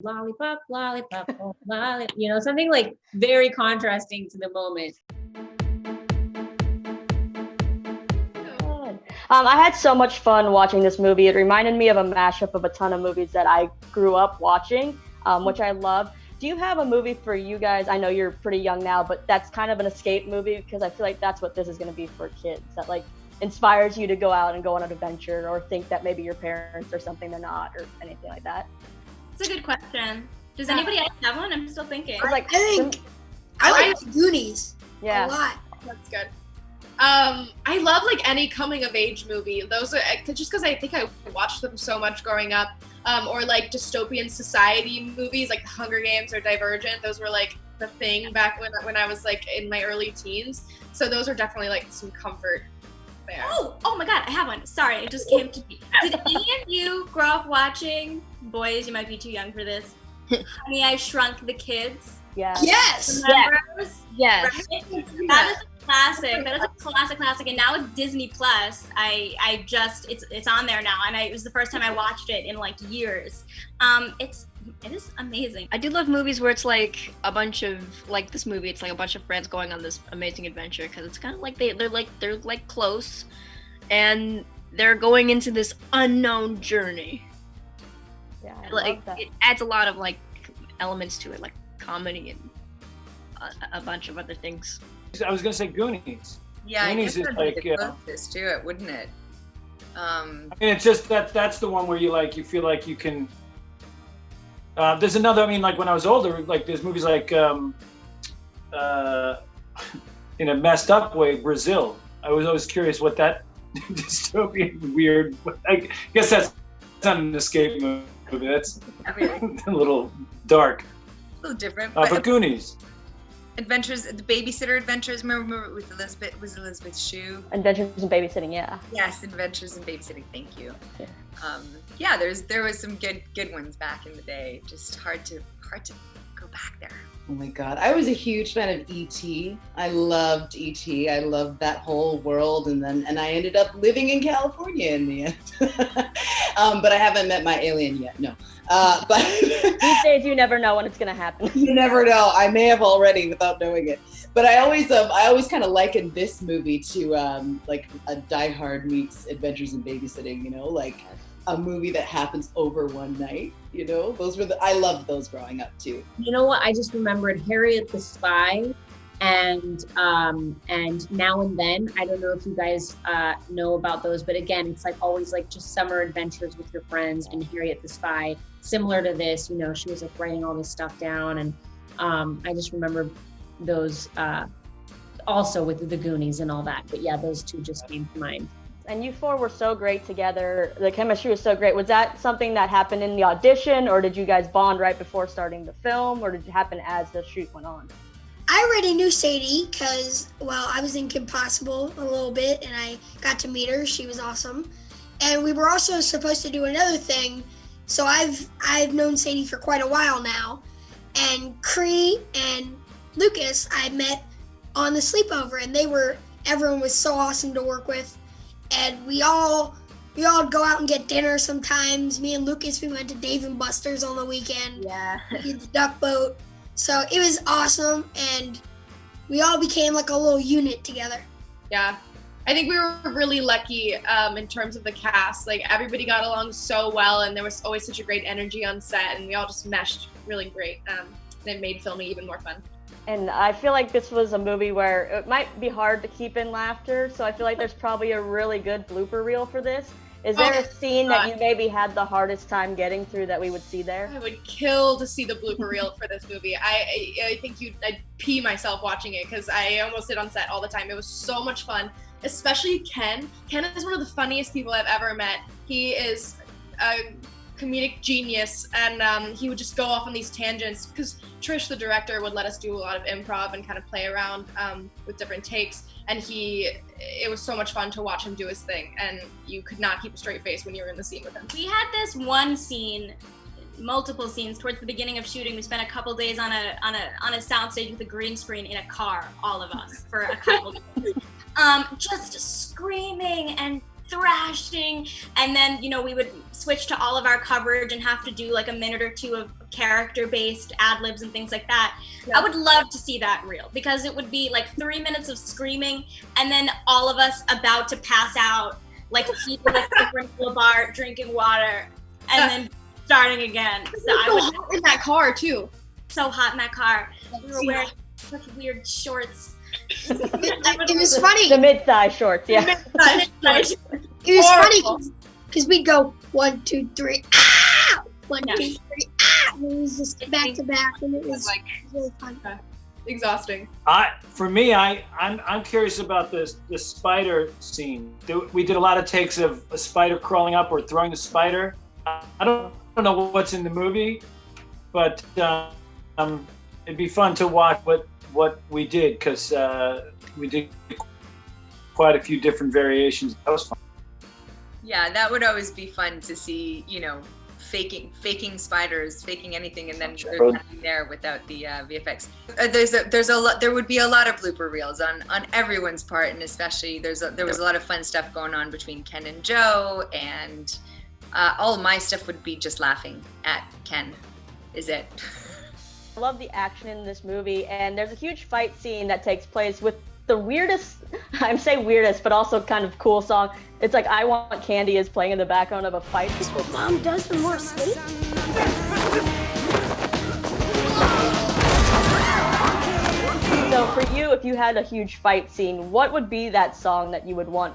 lollipop, lollipop, oh, lollipop, something like very contrasting to the moment. I had so much fun watching this movie. It reminded me of a mashup of a ton of movies that I grew up watching, which I love. Do you have a movie for you guys? I know you're pretty young now, but that's kind of an escape movie, because I feel like that's what this is going to be for kids, that like inspires you to go out and go on an adventure, or think that maybe your parents or something they're not, or anything like that. It's a good question. Does anybody else have one? I'm still thinking. I like Goonies a lot. That's good. I love like any coming of age movie. Those are just because I think I watched them so much growing up. Or like dystopian society movies like The Hunger Games or Divergent. Those were like the thing back when I was like in my early teens. So those are definitely like some comfort there. Oh my God, I have one. Sorry, it just came to me. Did any of you grow up watching, boys, you might be too young for this, Honey, I Shrunk the Kids? Yeah. Yes. Yes. Right? That is a classic. That is a classic. And now with Disney Plus, I just it's on there now, and it was the first time I watched it in like years. It is amazing. I do love movies where it's like a bunch of, like this movie, it's like a bunch of friends going on this amazing adventure, because it's kind of like they're close, and they're going into this unknown journey. Yeah, I like love that. It adds a lot of like elements to it, like comedy and a bunch of other things. I was gonna say Goonies. Yeah, Goonies I guess is that'd like be the closest to it, wouldn't it? I mean, it's just that's the one where you feel like you can. There's another. I mean, like when I was older, like there's movies like, in a messed up way, Brazil. I was always curious what that dystopian weird. I guess that's not an escape movie. That's a little dark. A little different. But Goonies. Adventures, the Babysitter Adventures. Remember with Elizabeth Shue? Adventures in Babysitting, yeah. Yes, Adventures in Babysitting. Thank you. Yeah. There was some good ones back in the day. Just hard to go back there. Oh my God, I was a huge fan of E.T. I loved E.T. I loved that whole world, and I ended up living in California in the end. But I haven't met my alien yet. No. But these days, you never know when it's gonna happen. You never know. I may have already without knowing it. But I always kind of likened this movie to like a Die Hard meets Adventures in Babysitting. You know, like a movie that happens over one night. You know, I loved those growing up too. You know what? I just remembered Harriet the Spy and Now and Then. I don't know if you guys know about those, but again, it's like always like just summer adventures with your friends. And Harriet the Spy, similar to this, she was like writing all this stuff down, and I just remember those also with the Goonies and all that. But yeah, those two just came to mind. And you four were so great together. The chemistry was so great. Was that something that happened in the audition, or did you guys bond right before starting the film, or did it happen as the shoot went on? I already knew Sadie because, I was in Kim Possible a little bit, and I got to meet her. She was awesome. And we were also supposed to do another thing. So I've known Sadie for quite a while now. And Cree and Lucas I met on the Sleepover, and everyone was so awesome to work with. And we all go out and get dinner sometimes. Me and Lucas, we went to Dave & Buster's on the weekend. Yeah. We did the duck boat. So it was awesome, and we all became like a little unit together. Yeah. I think we were really lucky in terms of the cast. Like everybody got along so well, and there was always such a great energy on set, and we all just meshed really great. And it made filming even more fun. And I feel like this was a movie where it might be hard to keep in laughter, so I feel like there's probably a really good blooper reel for this. Is there a scene that you maybe had the hardest time getting through that we would see there? I would kill to see the blooper reel for this movie. I think I'd pee myself watching it because I almost did on set all the time. It was so much fun, especially Ken. Ken is one of the funniest people I've ever met. He is a comedic genius, and he would just go off on these tangents because Trish, the director, would let us do a lot of improv and kind of play around with different takes, and it was so much fun to watch him do his thing, and you could not keep a straight face when you were in the scene with him. We had this one scene, multiple scenes towards the beginning of shooting. We spent a couple days on a soundstage with a green screen in a car, all of us, for a couple days. Just screaming and thrashing, and then we would switch to all of our coverage and have to do like a minute or two of character-based ad-libs and things like that. I would love to see that reel, because it would be like 3 minutes of screaming and then all of us about to pass out, like people at the granola bar drinking water and then starting again. So I was hot in that car too. So hot in that car. We were wearing such weird shorts. It was funny. The mid-thigh shorts, yeah. It was funny because we'd go 1, 2, 3, ah! 1, 2, 3, ah! And it was just back to back, and it was really fun. Exhausting. For me, I'm curious about the spider scene. We did a lot of takes of a spider crawling up or throwing the spider. I don't know what's in the movie, but it'd be fun to watch what we did, because we did quite a few different variations. That was fun. Yeah, that would always be fun to see, faking spiders, faking anything, and then there's nothing there without the VFX. There would be a lot of blooper reels on everyone's part, and especially there was a lot of fun stuff going on between Ken and Joe, and all of my stuff would be just laughing at Ken. Is it? I love the action in this movie, and there's a huge fight scene that takes place with the weirdest, I'm saying weirdest, but also kind of cool song. It's like I Want Candy is playing in the background of a fight. Is this what Mom does when we're asleep? So for you, if you had a huge fight scene, what would be that song that you would want,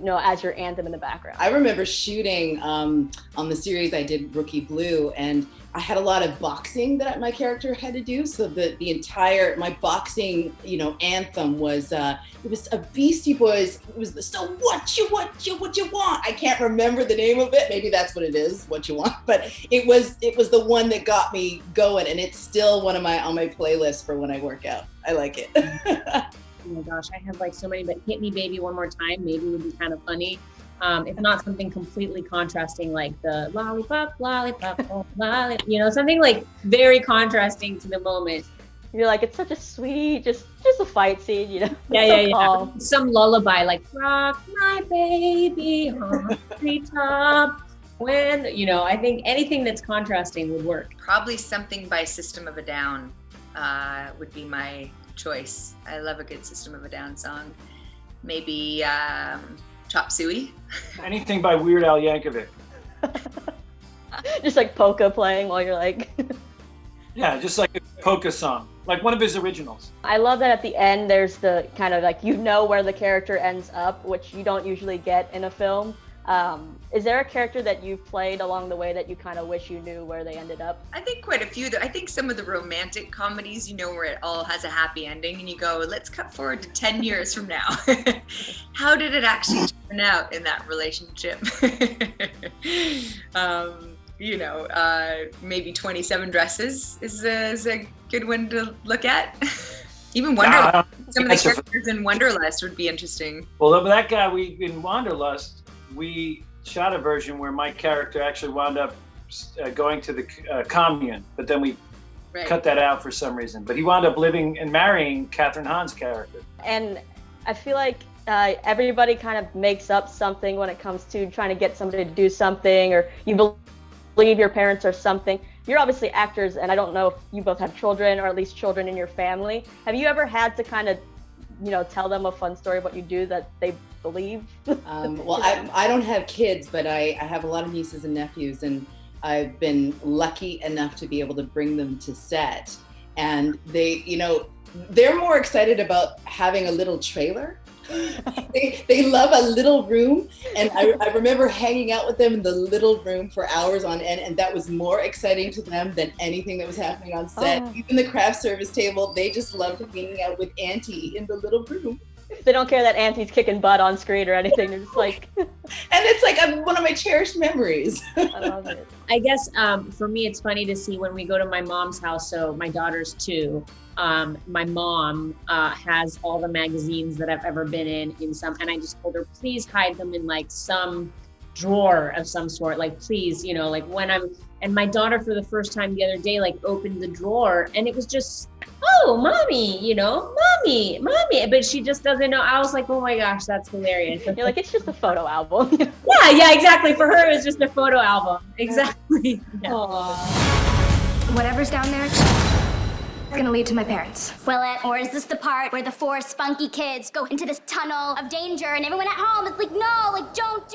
as your anthem in the background? I remember shooting on the series I did, Rookie Blue, and I had a lot of boxing that my character had to do. So the entire, my boxing, anthem was, it was a Beastie Boys. It was so what you want. I can't remember the name of it. Maybe that's what it is, what you want. But it was the one that got me going, and it's still on my playlist for when I work out. I like it. Oh my gosh, I have like so many, but Hit Me Baby One More Time maybe would be kind of funny. If not something completely contrasting like the lollipop, lollipop, lollipop, something like very contrasting to the moment. You're like, it's such a sweet, just a fight scene, Yeah. Some lullaby like rock my baby on the treetop. When, I think anything that's contrasting would work. Probably something by System of a Down would be my choice. I love a good System of a Down song. Maybe Chop Suey. Anything by Weird Al Yankovic. Just like polka playing while you're like... Yeah, just like a polka song, like one of his originals. I love that at the end there's the kind of like where the character ends up, which you don't usually get in a film. Is there a character that you've played along the way that you kind of wish you knew where they ended up? I think quite a few. I think some of the romantic comedies, where it all has a happy ending, and you go, let's cut forward to 10 years from now. How did it actually turn out in that relationship? Maybe 27 Dresses is a good one to look at. Even Wanderlust. Some of the characters in Wanderlust would be interesting. Well, that guy in Wanderlust, we shot a version where my character actually wound up going to the commune, but then we cut that out for some reason. But he wound up living and marrying Catherine Hahn's character. And I feel like everybody kind of makes up something when it comes to trying to get somebody to do something, or you believe your parents or something. You're obviously actors, and I don't know if you both have children or at least children in your family. Have you ever had to kind of, tell them a fun story of what you do that they believe? Well, I don't have kids, but I have a lot of nieces and nephews, and I've been lucky enough to be able to bring them to set. And they're more excited about having a little trailer. They love a little room, and I remember hanging out with them in the little room for hours on end, and that was more exciting to them than anything that was happening on set. Even the craft service table, they just loved hanging out with Auntie in the little room. They don't care that Auntie's kicking butt on screen or anything. They're just like... And it's like one of my cherished memories. I love it. I guess for me, it's funny to see when we go to my mom's house, so my daughter's 2. My mom has all the magazines that I've ever been in some, and I just told her, please hide them in like some drawer of some sort, like please, like when and my daughter for the first time the other day, like opened the drawer, and it was just, oh, mommy, mommy, but she just doesn't know. I was like, oh my gosh, that's hilarious. You're like, it's just a photo album. yeah, exactly. For her, it was just a photo album. Exactly. Yeah. Whatever's down there, it's gonna lead to my parents. Will it? Or is this the part where the four spunky kids go into this tunnel of danger and everyone at home is like, no, like, don't do